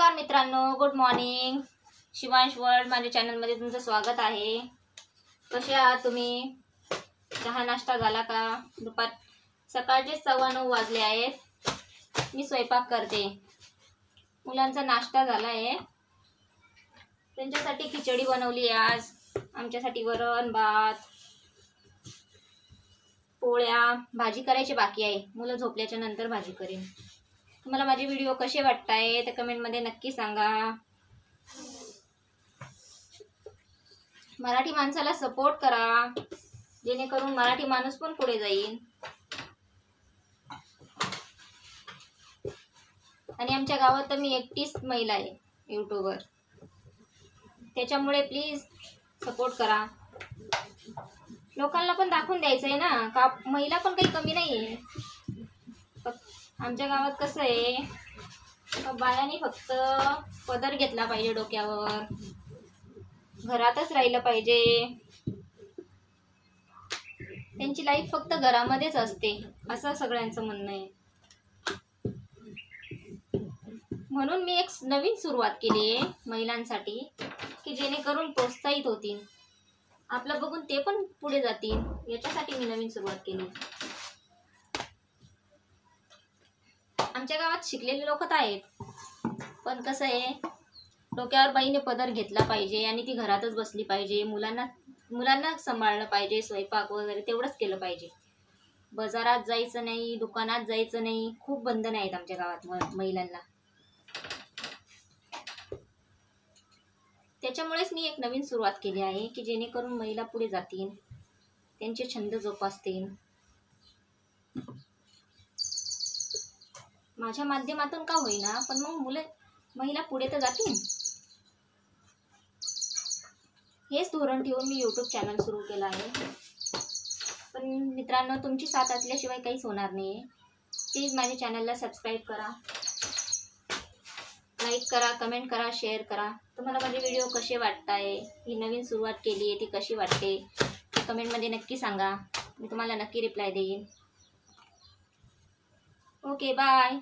नमस्कार मित्रांनो, good morning. Shivansh world माझ्या चॅनलमध्ये तुमचं स्वागत आहे. कसे आहात तुम्ही? चहा नाश्ता झाला का? सकाळचे 9:15 वाजले आहेत. मी स्वयंपाक करते. मुलांचा नाश्ता झाला आहे. त्यांच्यासाठी खिचडी बनवली आज. आमच्यासाठी वरण भात, पोळ्या, भाजी करायची बाकी आहे. मुलं झोपल्याच्या नंतर भाजी करेन. तुम्हाला माझे व्हिडिओ कसे वाटताय ते कमेंटमध्ये नक्की सांगा. मराठी माणसाला सपोर्ट करा, जेणेकरून मराठी माणूस पण पुढे जाईल. आणि आमच्या गावात तर मी एकटीच महिला आहे यूट्यूबर, त्याच्यामुळे प्लीज सपोर्ट करा. लोकांना पण दाखवून द्यायचं आहे ना का महिला पण काही कमी नाही आहे. आमच्या गावात कसं आहे, बायांनी फक्त पदर घेतला पाहिजे डोक्यावर, घरातच राहिलं पाहिजे. त्यांची लाईफ फक्त घरामध्येच असते असं सगळ्यांचं म्हणणं आहे. म्हणून मी एक नवीन सुरुवात केली आहे महिलांसाठी, की जेणेकरून प्रोत्साहित होतील, आपलं बघून ते पण पुढे जातील. याच्यासाठी मी नवीन सुरुवात केली. आमच्या गावात शिकलेले लोक तर आहेत, पण कसं आहे, डोक्यावर बाईने पदर घेतला पाहिजे आणि ती घरातच बसली पाहिजे. मुलांना सांभाळलं पाहिजे, स्वयंपाक वगैरे तेवढंच केलं पाहिजे. बाजारात जायचं नाही, दुकानात जायचं नाही. खूप बंधन आहेत आमच्या गावात महिलांना. त्याच्यामुळेच मी एक नवीन सुरुवात केली आहे, की जेणेकरून महिला पुढे जातील, त्यांचे छंद जोपासतील. माझ्या माध्यमातून का होईना, पण मग महिला पुढे तर जातील. हेच धोरण ठेवून मी यूट्यूब चॅनल सुरू केला आहे. पण मित्रांनो, तुमची साथ असल्याशिवाय काहीच होणार नाही. प्लीज माझ्या चॅनलला सबस्क्राईब करा, लाईक करा, कमेंट करा, शेअर करा. तुम्हाला माझे व्हिडिओ कसे वाटताय, ही नवीन सुरुवात केली आहे ती कशी वाटते कमेंटमध्ये नक्की सांगा. मी तुम्हाला नक्की रिप्लाय देईन. Okay, bye.